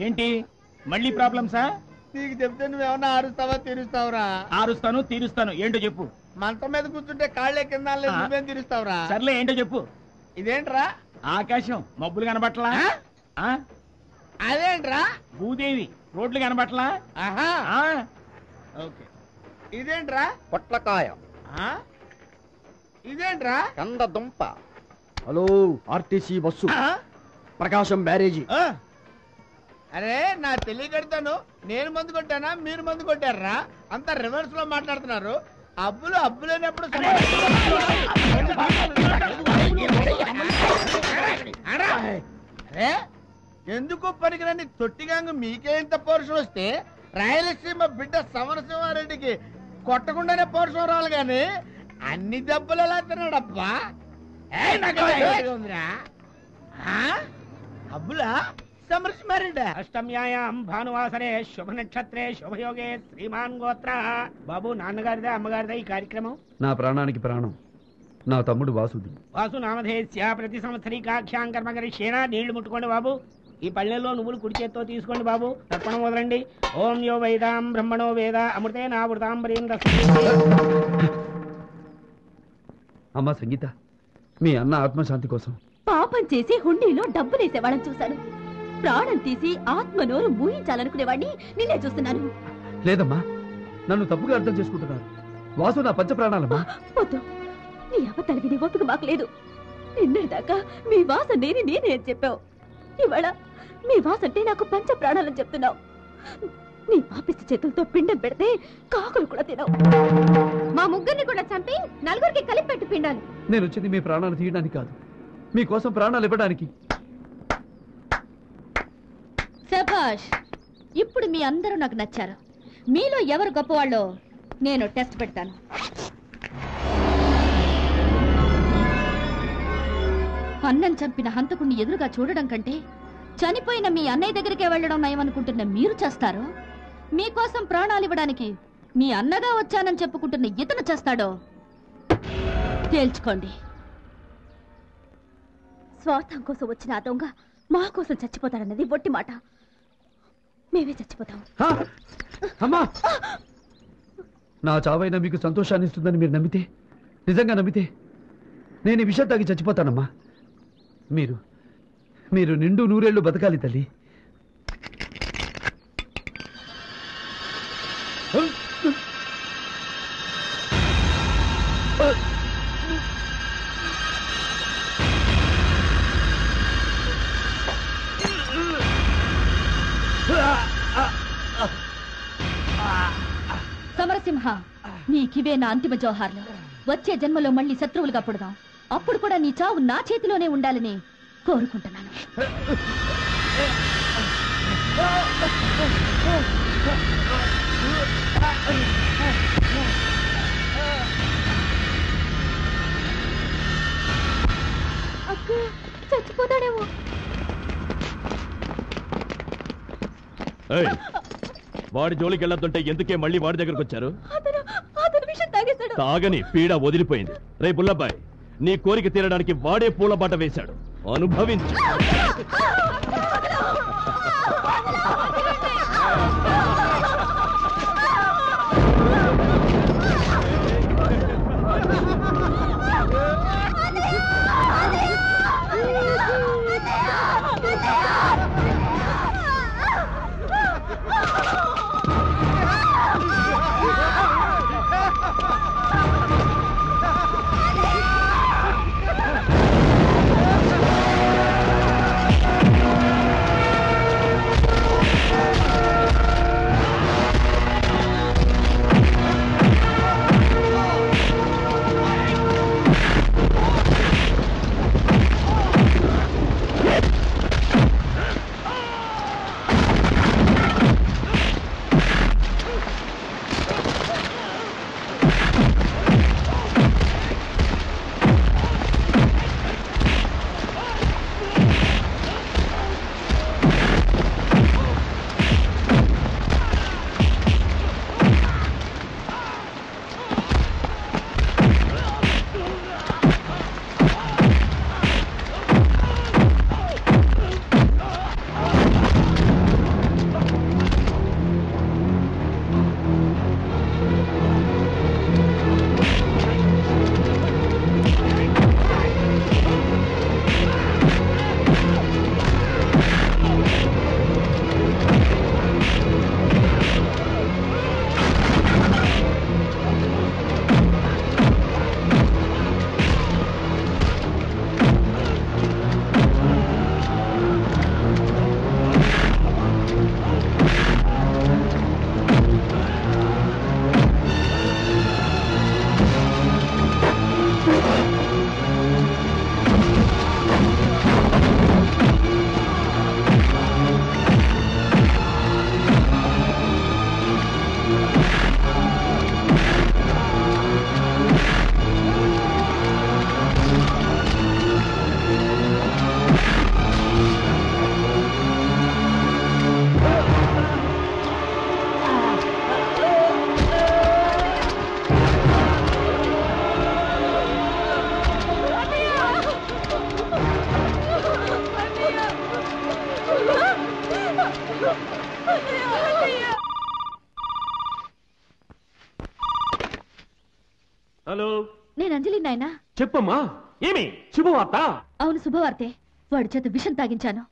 ఏంటి మళ్ళీ ప్రాబ్లమ్సా? నీకు చెప్తే నువ్వేమన్నా ఆరుస్తావా తీరుస్తావురా? ఆరుస్తాను తీరుస్తాను. ఏంటో చెప్పు. మంచం మీద కూర్చుంటే కాళ్ళే కింద నువ్వేం తీరుస్తావురా? సర్లే ఏంటో చెప్పు. ఇదేంట్రా? ఆకాశం మబ్బులు కనబట్లా? అదేంట్రా? భూదేవి రోడ్లు కనబట్లా? ఓకే. ఇదేంట్రా? పొట్లకాయ. ఇదేంట్రా? కంద దుంప. హలో, ఆర్టీసీ బస్సు, ప్రకాశం బ్యారేజీ. అరే నా తెలియకడతాను. నేను మందు కొట్టానా మీరు మందు కొట్టారా? అంతా రివర్స్ లో మాట్లాడుతున్నారు. అబ్బులు అబ్బులేనప్పుడు ఎందుకు పనికిరండి తొట్టిగాంగు మీకే ఇంత పౌరుషం వస్తే రాయలసీమ బిడ్డ సమరసింహారెడ్డికి కొట్టకుండానే పౌరుషం రావాలి గాని అన్ని దెబ్బలు ఎలా తిన్నాడబ్బా? అబ్బులా సమరసింహారెడ్డి. అష్టమ్యాయాం భానువాసరే శుభ నక్షత్రే శుభయోగే శ్రీమాన్ గోత్ర. బాబు నాన్నగారిదే అమ్మగారిదే ఈ కార్యక్రమం? నా ప్రాణానికి ప్రాణం నా తమ్ముడు వాసుది. వాసు నామధేస్య ప్రతి సంవత్సరీకాఖ్యాం కర్మకరిష్యేన. నీళ్లు ముట్టుకోండి బాబు. ఈ పళ్ళెల్లో నువ్వులు కుడి చేత్తో తీసుకోండి బాబు. తర్పణం వదలండి. ఓం యో వైదాం బ్రహ్మణో వేద అమృతే నామృతాంబరీం దస్మై. అమ్మా సంగీత, మీ అన్న ఆత్మశాంతి కోసం పాపం చేసి హుండీలో డబ్బులేసేవాళ్ళని చూశాను. ప్రాణం తీసి ఆత్మ నోరు మూయించాలనుకునేవాడిని నిన్నే చూస్తున్నాను. లేదమ్మా, నన్ను తప్పుగా అర్థం చేసుకుంటున్నారు. వాసు నా పంచ ప్రాణాలమ్మా. వద్దు, నీ అబద్ధాలు విని ఓపిక మాకు లేదు. నిన్నటిదాకా మీ వాస నేనే అని చెప్పావు. ఇవాళ మీ వాస అంటే నాకు పంచ ప్రాణాలని చెప్తున్నావు. నీ పాపిష్టి చేతులతో పిండం పెడితే కాకులు కూడా తినవు. మా ముగ్గురిని కూడా చంపి నలుగురికి కలిపి పెట్టి పిండాలి. నేను వచ్చింది మీ ప్రాణాలు తీయడానికి కాదు, మీకోసం ప్రాణాలు ఇవ్వడానికి. శభాష్, ఇప్పుడు మీ అందరూ నాకు నచ్చారు. మీలో ఎవరు గొప్పవాళ్ళో నేను టెస్ట్ పెడతాను. అన్నం చంపిన హంతకుణ్ణి ఎదురుగా చూడడం కంటే చనిపోయిన మీ అన్నయ్య దగ్గరికే వెళ్ళడం నయమనుకుంటున్న మీరు చేస్తారో, మీకోసం ప్రాణాలు ఇవ్వడానికి మీ అన్నగా వచ్చానని చెప్పుకుంటున్న ఇతను చేస్తాడో తేల్చుకోండి. స్వార్థం కోసం వచ్చిన ఆ దొంగ మా కోసం చచ్చిపోతాడన్నది ఒట్టి మాట. మేమే చచ్చిపోతాం. అమ్మా, నా చావైనా మీకు సంతోషాన్ని ఇస్తుందని మీరు నమ్మితే, నిజంగా నమ్మితే నేను ఈ విషయం తాగి చచ్చిపోతానమ్మా. మీరు మీరు నిండు నూరేళ్లు బతకాలి తల్లి. సమరసింహ, నీకివే నా అంతిమ జోహార్లు. వచ్చే జన్మలో మళ్ళీ శత్రువులుగా పుడదాం. అప్పుడు కూడా నీ చావు నా చేతిలోనే ఉండాలని కోరుకుంటున్నాను. అక్క చచ్చిపోతాడేమో. వాడి జోలికి వెళ్ళొద్దంటే ఎందుకే మళ్ళీ వాడి దగ్గరకు వచ్చారు? అతను విషయం తాగేశాడు. తాగని పీడ వదిలిపోయింది. రే బుల్లబ్బాయ్, నీ కోరిక తీరడానికి వాడే పూల బాట వేశాడు. అనుభవించు. నాయనా. చెప్పమ్మా, ఏమి శుభవార్త? అవును, శుభవార్తే. వాడి చేత విషం తాగించాను.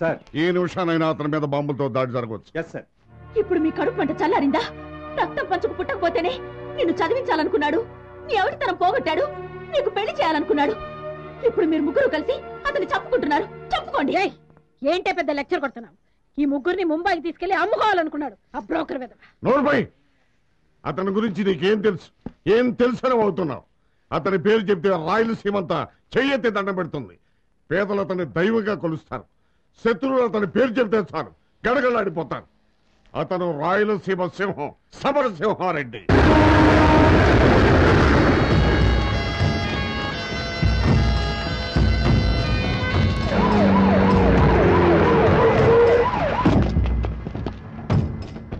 సార్, ఏ నిమిషానైనా అతని మీద బాంబులతో దాడి జరగవచ్చు. ఇప్పుడు మీ కడుపు మంట చల్లారిందా? రక్తం పంచుకు పుట్టకపోతేనే నిన్ను చదివించాలనుకున్నాడు, నీ ఎవరితనం పోగొట్టాడు, నీకు పెళ్లి చేయాలనుకున్నాడు. ఇప్పుడు మీరు ముగ్గురు కలిసి అతన్ని చంపుకుంటున్నారు. చంపుకోండి. ఏంటే పెద్ద లెక్చర్ కొడుతున్నావు? ఈ ముగ్గురిని ముంబైకి తీసుకెళ్లి అమ్ముకోవాలనుకున్నాడు ఆ బ్రోకర్ విధవ. నోర్బై, అతని గురించి నీకేం తెలుసు? ఏం తెలుసని అవుతున్నావు? అతని పేరు చెప్తే రాయలసీమంతా చెయ్యెత్తి దండం పెడుతుంది. పేదలు అతన్ని దైవంగా కొలుస్తారు. శత్రువులు అతని పేరు చెప్తే చాలు గడగలాడిపోతారు. అతను రాయలసీమ సింహం, సమరసింహారెడ్డి.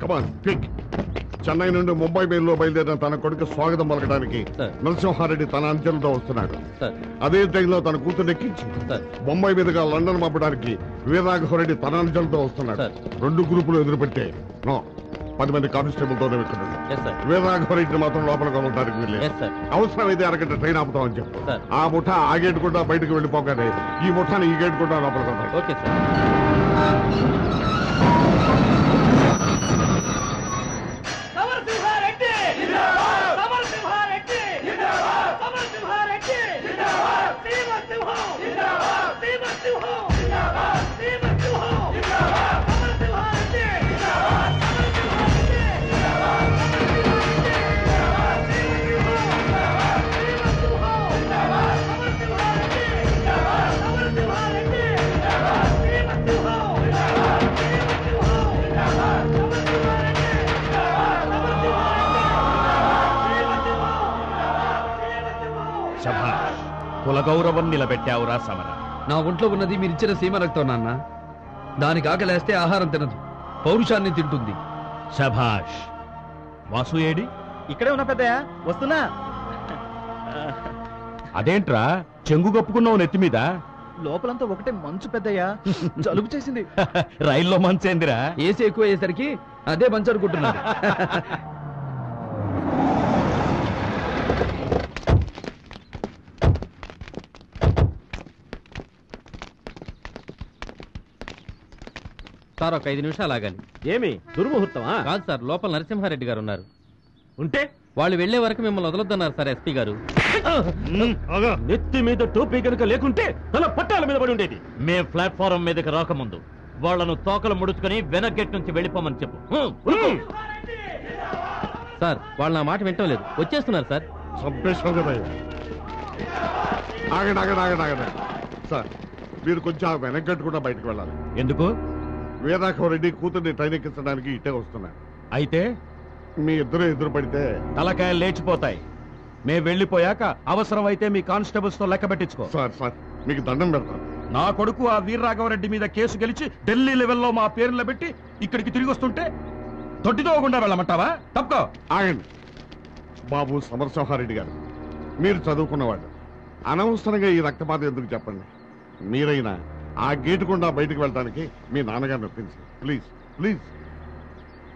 Come on quick. చెన్నై నుండి ముంబై మెయిల్లో బయలుదేరిన తన కొడుకు స్వాగతం పలకడానికి నరసింహారెడ్డి తన అంచెలతో వస్తున్నాడు. అదే ట్రైన్లో తన కూతురు ఎక్కించి ముంబై మీదుగా లండన్ పంపడానికి వీరరాఘవరెడ్డి తన అంచెలతో వస్తున్నాడు. 2 గ్రూపులు ఎదురుపెట్టే 10 మంది కానిస్టేబుల్ తోనే ఇక్కడ వీరరాఘవరెడ్డిని మాత్రం లోపలికి వెళ్ళడానికి వెళ్ళలేదు. అవసరమైతే అరగంట ట్రైన్ ఆపుతామని చెప్పు. ఆ ముఠా ఆ గేట్ కూడా బయటకు వెళ్ళిపోగానే ఈ ముఠాని ఈ గేట్ కూడా లోపలికి వెళ్తాం. కుల గౌరవం నిలబెట్టావురా సమర. నా ఒంట్లో ఉన్నది మీరిచ్చిన సీమ రక్తం నాన్న. దానికి ఆకలేస్తే ఆహారం తినదు, పౌరుషాన్ని తింటుంది. శభాష్. వాసు ఏడి? ఇక్కడే ఉన్నా పెద్దయ్య, వస్తున్నా. అదేంట్రా చెంగు కప్పుకున్నావు నెత్తి మీద? లోపలంతా ఒకటే మంచు పెద్దయ్య, జలుబు చేసింది. రైల్లో మంచేందిరా? ఏసీ ఎక్కువ అయ్యేసరికి అదే మంచి అనుకుంటున్నాను. సార్, ఒక 5 నిమిషాలు ఆగాలి. ఏమి దుర్ముహూర్తమా? కాదు సార్, లోపల నరసింహారెడ్డి గారు ఉన్నారు. ఉంటే వాళ్ళు వెళ్లే వరకు మిమ్మల్ని వదలొద్దన్నారు సార్ ఎస్పీ గారు. నెత్తి మీద టోపీ కనుక లేకుంటే తల పట్టాల మీద పడి ఉండేది. మే ప్లాట్ఫారం మీదకి రాకముందు వాళ్లను తోకలు ముడుచుకొని వెనక్ గేట్ నుంచి వెళ్ళిపోమని చెప్పు. సార్, వాళ్ళు నా మాట వింటం లేదు, వచ్చేస్తున్నారు సార్. సార్, మీరు కొంచెం వెనకట్టు కూడా బయటకు వెళ్ళాలి. ఎందుకు? వీరరాఘవరెడ్డి కూతుర్ని ట్రైన్ ఎక్కించడానికి ఇట్టే వస్తున్నారు. అయితే మీ ఇద్దరు ఎదురు పడితే తలకాయలు లేచిపోతాయి. మేము వెళ్ళిపోయాక అవసరమైతే మీ కానిస్టేబుల్స్ తో లెక్క పెట్టించుకో. సార్ మీకు దండం పెడతాను. నా కొడుకు ఆ వీరరాఘవరెడ్డి మీద కేసు గెలిచి ఢిల్లీ లెవెల్లో మా పేర్లు పెట్టి ఇక్కడికి తిరిగి వస్తుంటే దొడ్డిదోకుండా వెళ్ళమంటావా? తప్పుకో. ఆగండి బాబు సమరసింహారెడ్డి గారు, మీరు చదువుకున్నవాడు. అనవసరంగా ఈ రక్తపాత ఎందుకు చెప్పండి. మీరైనా ఆ గేటు గుండా బయటకు వెళ్ళడానికి మీ నాన్నగారిని ఒప్పించండి ప్లీజ్. ప్లీజ్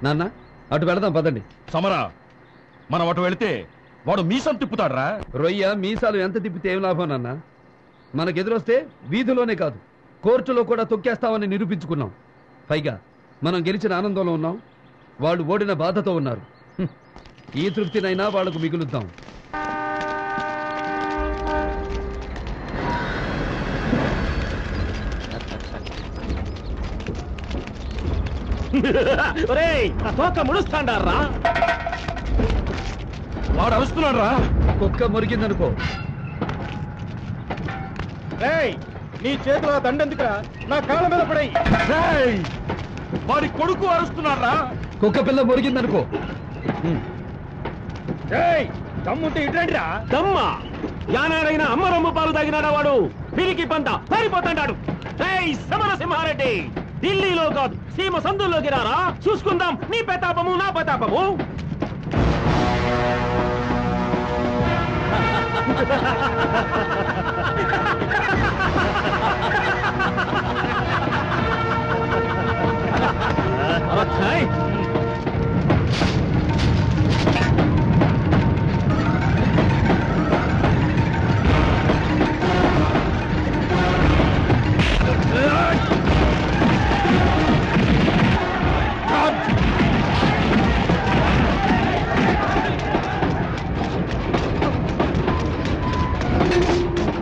నాన్న, అటు వెళదాం పదండి. సమరా, మనం అటు వెళితే వాడు మీసం తిప్పుతాడ్రా. రొయ్య మీసాలు ఎంత తిప్పితే ఏం లాభం నాన్న? మనకెదురొస్తే వీధిలోనే కాదు, కోర్టులో కూడా తొక్కేస్తామని నిరూపించుకున్నాం. పైగా మనం గెలిచిన ఆనందంలో ఉన్నాం, వాళ్ళు ఓడిన బాధతో ఉన్నారు. ఈ తృప్తినైనా వాళ్లకు మిగులుద్దాం. ముడుస్తాండారా? వాడు అరుస్తున్నాడు రా. కుక్క మురిగిందనుకో. నీ చేతిలో దండెందుకురా, నా కాళ్ళ మీద పడేయ్. వాడి కొడుకు అరుస్తున్నారా. కుక్క పిల్ల మురిగిందనుకో. దమ్ముంటే ఇట్రండిరా. దమ్మా? యానాడైనా అమ్మ రొమ్ము పాలు తాగినాడా వాడు? పిరికి పంత పారిపోతాడు. సమరసింహారెడ్డి, ఢిల్లీలో కాదు సీమ సందుల్లోకి రారా, చూసుకుందాం నీ ప్రతాపము నా ప్రతాపము.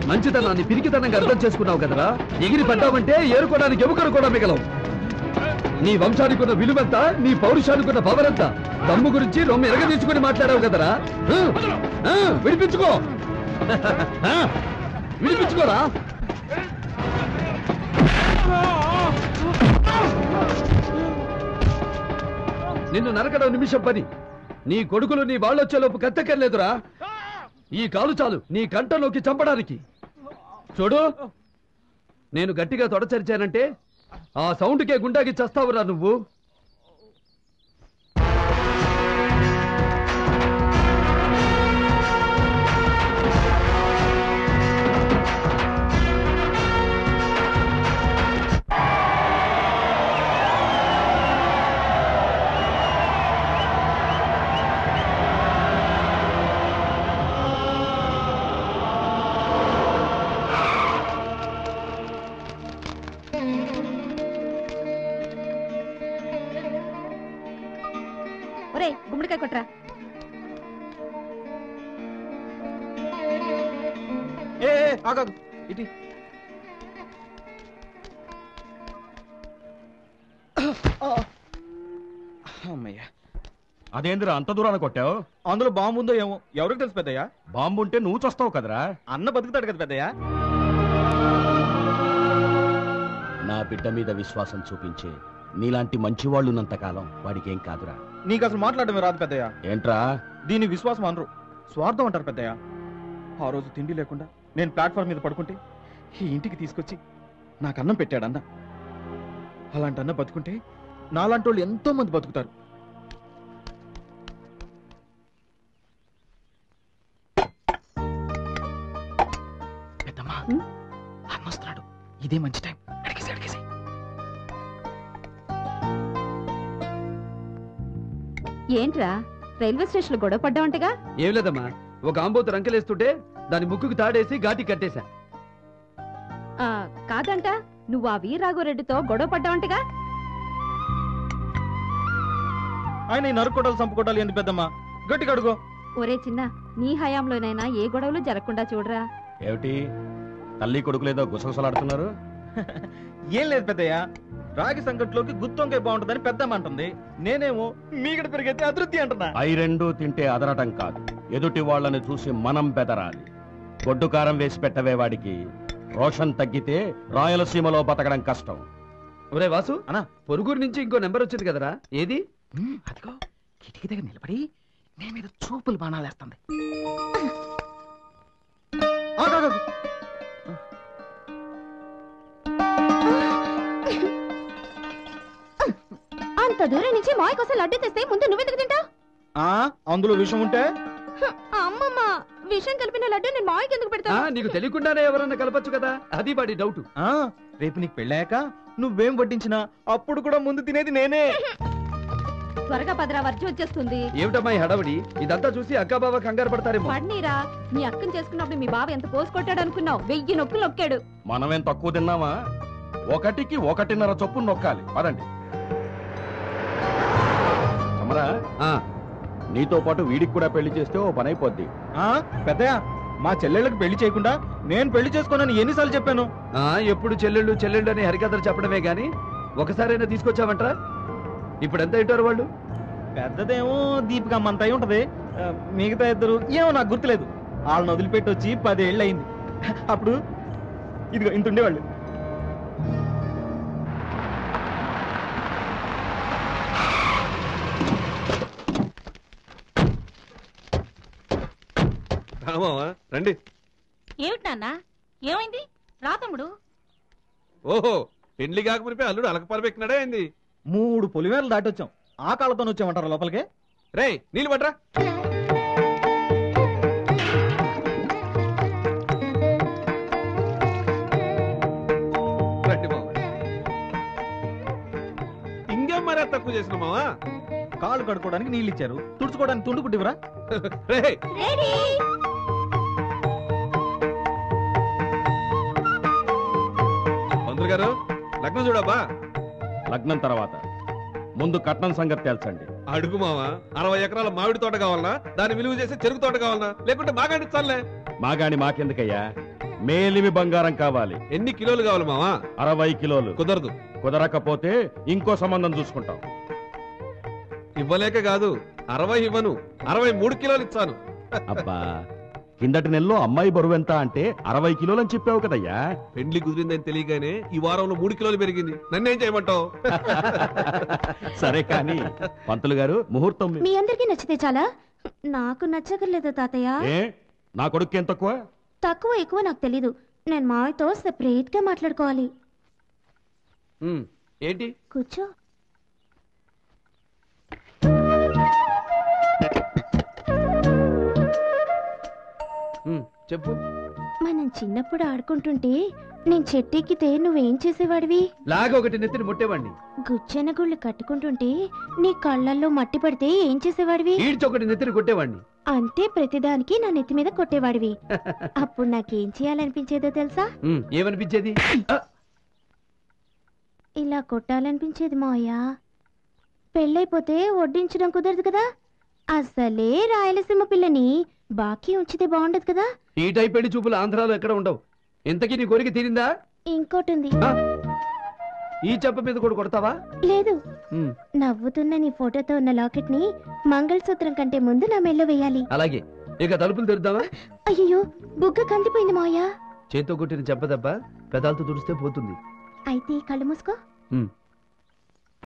మంచితనాన్ని పిరికితనంగా అర్థం చేసుకున్నావు కదరా. ఎగిరి పడ్డావంటే ఏరుకోవడానికి ఎముకలు కూడా మిగలవు. నీ వంశానికి ఉన్న విలువంత, నీ పౌరుషానికి ఉన్న పవరంతా దమ్ము గురించి రొమ్మ ఎరగదీసుకుని మాట్లాడావు కదరా. విడిపించుకో, విడిపించుకోరా. నిన్ను నరకడం నిమిషం పని. నీ కొడుకులు నీ వాళ్ళొచ్చేలోపు కత్తెక్కర్లేదురా. ఈ కాలు చాలు నీ కంటలోకి చంపడానికి. చూడు, నేను గట్టిగా తొడచరిచానంటే ఆ సౌండ్కే గుండాకి చస్తావురా నువ్వు. గుమ్మడికాయ కొట్రా. ఇటీ అమ్మయ్యా, అదేందిరా అంత దూరాన్ని కొట్టావు? అందులో బాంబు ఉందో ఏమో, ఎవరికి తెలుసు పెద్దయ్యా? బాంబు ఉంటే నువ్వు చస్తావు కదరా. అన్న బతుకుతాడు కదా పెద్దయ్యా. నా బిడ్డ మీద విశ్వాసం చూపించే నీలాంటి మంచివాళ్ళు ఉన్నంతకాలం వాడికి ఏం కాదురా. నీకు అసలు మాట్లాడమే రాదు పెద్దయ్యా. ఏంట్రా? దీన్ని విశ్వాసం అనరు, స్వార్థం అంటారు పెద్దయ్యా. ఆ రోజు తిండి లేకుండా నేను ప్లాట్ఫామ్ మీద పడుకుంటే ఈ ఇంటికి తీసుకొచ్చి నాకు అన్నం పెట్టాడు అన్న. అలాంటి అన్న బతుకుంటే నాలాంటి వాళ్ళు ఎంతో మంది బతుకుతారు. పెద్దమ్మా, అన్న వస్తున్నాడు, ఇదే మంచి టైం. అడిగేసి అడిగేసి. ఏంట్రా రైల్వే స్టేషన్ లో గొడవ పడ్డావంటగా? ఏం లేదమ్మా, ఒక ఆంబోతు రంకెలేస్తుంటే దాని ముక్కుకు తాడేసి ఘాటి కట్టేశా. కాదంట, నువ్వు ఆ వీరరాఘవరెడ్డితో గొడవ పడ్డావంటగా? ఆయన ఈ నరుక్కోటాలు చంపుకోటాలు ఏంటి పెద్దమ్మా? గట్టిగా అడుగు. ఒరే చిన్న, నీ హయాంలోనైనా ఏ గొడవలు జరగకుండా చూడరా. ఏమిటి తల్లి కొడుకులేదో గుసగుసలాడుతున్నారు? ఏం లేదు పెద్దయ్య, రాగి సంకట్లోకి గుత్తొంకాయ బాగుంటుందని పెద్దమ్మ అంటుంది. నేనేమో మీగడ పెరిగైతే అతృప్తి అంటున్నా. అయి రెండు తింటే అదరటం కాదు, ఎదుటి వాళ్ళని చూసి మనం బెదరాలి. గొడ్డు కారం వేసి పెట్టవే వాడికి. రోషన్ తగ్గితే రాయలసీమలో బతకడం కష్టం. ఒరే వాసు, అన్నా, పొరుగురు నుంచి ఇంకో నెంబర్ వచ్చింది కదరా, ఏది? అదిగో కిటికీ దగ్గర నిలబడి నే మీద చూపులు బాణాలేస్తుంది. అంత దూరం నుంచి మాయ కోసం లడ్డు తెస్తే ముందు నువ్వెందుకు తింటావు? అందులో విషయం ఉంటే అమ్మమ్మ, విషం కలిపిన లడ్డు నేను మాయకి ఎందుకు పెడతా? నీకు తెలియకుండానే ఎవరన్నా కలపచ్చు కదా, అది వాడి డౌట్. రేపు నీకు పెళ్ళాక నువ్వేం వడ్డించినా అప్పుడు కూడా ముందు తినేది నేనే. త్వరగా పదరా, వర్జి వచ్చేస్తుంది. ఏమిటమ్మా ఈ హడావిడి? ఇదంతా చూసి అక్కా బావ కంగారు పడతారేమో. పడ్నీరా, నీ అక్కని చేసుకున్నప్పుడు మీ బావ ఎంత పోసు కొట్టాడు అనుకున్నావు? 1000 నొక్కులు నొక్కాడు. మనమేం తక్కువ తిన్నామా? 1కి 1.5 చొప్పున నొక్కాలి. పదండి. అమరా, నీతో పాటు వీడికి కూడా పెళ్లి చేస్తే ఓ పని అయిపోద్ది. పెద్దయ్య, మా చెల్లెళ్ళకి పెళ్లి చేయకుండా నేను పెళ్లి చేసుకోనని ఎన్నిసార్లు చెప్పాను? ఎప్పుడు చెల్లెళ్ళు చెల్లెళ్ళు అని హరికథలు చెప్పడమే గాని ఒకసారైనా తీసుకొచ్చావంటరా? ఇప్పుడు ఎంత ఇట్టారు వాళ్ళు? పెద్దదేమో దీపిక అమ్మంత అయి ఉంటది, మిగతా ఇద్దరు ఏమో నాకు గుర్తులేదు. వాళ్ళని వదిలిపెట్టి వచ్చి 10 ఏళ్ళు అయింది. అప్పుడు ఇదిగో ఇంత ఉండేవాళ్ళు. రండి. ఏమిటి నాన్న, ఏమైంది? రా తమ్ముడు. ఓహో, పెళ్లి కాకపోతే అల్లుడు అలకపాలు పెట్టినాడే ఏంది? 3 పొలిమేరలు దాటొచ్చాం. ఆ కాళ్ళతో వచ్చామంటారా లోపలికి? రేయ్ నీళ్ళు పట్రా. రండి మావా. ఇంకేం మరీ తక్కువ చేసిన మావా? కాళ్ళు కడుక్కోవడానికి నీళ్ళు ఇచ్చారు, తుడుచుకోవడానికి తుండు కుట్టివరా? రేయ్ మంత్రి గారు లగ్నం చూడబ్బా. లగ్నం తర్వాత ముందు కట్నం సంగతి తేల్చండి. అడుగు మావా, 60 ఎకరాల మామిడి తోట కావాలనా, దాన్ని విలువ చేసే చెరుకు తోట కావాలనా, లేకుంటే మాగాడి చాలే? మాగాని మాకెందుకయ్యా, మేలిమి బంగారం కావాలి. ఎన్ని కిలోలు కావాలి మావా? 60 కిలోలు. కుదరదు. కుదరకపోతే ఇంకో సంబంధం చూసుకుంటాం. ఇవ్వలేక కాదు, 60 ఇవ్వను, 63 కిలోలు ఇచ్చాను. అబ్బా, కిందటి నెలలో అమ్మాయి బరువు ఎంత అంటే 60 కిలోలు అని చెప్పావు కదయ్యా. పెండ్లి కుదిరిందని తెలియగానే ఈ వారంలో 3 కిలోలు పెరిగింది. నన్నేం చేయమంటావు? సరే కానీ పంతులు గారు, ముహూర్తం మీ అందరికీ నచ్చితే చాలా, నాకు నచ్చకర్లేదు తాతయ్య. ఏ నా కొడుకు ఏం తక్కువ? తక్కువ ఎక్కువ నాకు తెలీదు. నేను మావయ్యతో సెపరేట్ గా మాట్లాడుకోవాలి. ఏంటి? కూర్చో. చెప్పు. మనం చిన్నప్పుడు ఆడుకుంటుంటే నేను చెట్టెక్కితే నువ్వేం చేసేవాడివి? లాగా ఒకటి నెత్తిని ముట్టేవాడిని. గుచ్చెన గుళ్ళు కట్టుకుంటుంటే నీ కళ్ళల్లో మట్టి పడితే ఏం చేసేవాడివి? ఈడ్చొకటి నెత్తిని కొట్టేవాడిని. అంటే ప్రతిదానికి నా నెత్తి మీద కొట్టేవాడివి. అప్పుడు నాకేం చేయాలనిపించేదో తెలుసా? ఏమనిపించేది? ఇలా కొట్టాలనిపించేది మావయ్య. పెళ్ళైపోతే వడ్డించడం కుదరదు కదా. అసలే రాయలసీమ పిల్లని బాకీ ఉంచితే బాగుండదు కదా. ఈ టైప్ పెళ్లి చూపులు ఆంధ్రాలో ఎక్కడ ఉండవు. ఇంతకీ నీ కోరిక తీరిందా? ఇంకోటి ఉంది. ఈ చెప్ప మీద కూడా కొడతావా? లేదు, నవ్వుతున్న నీ ఫోటోతో ఉన్న లాకెట్ ని మంగళసూత్రం కంటే ముందు నా మెళ్ళో వేయాలి. అలాగే. ఇక తలుపులు తెరుద్దామా? అయ్యో, బుగ్గ కందిపోయింది మావయ్య. చేత్తో కొట్టిన చెప్పదబ్బా పెదాలతో తుడిస్తే పోతుంది. అయితే కళ్ళు మూసుకో.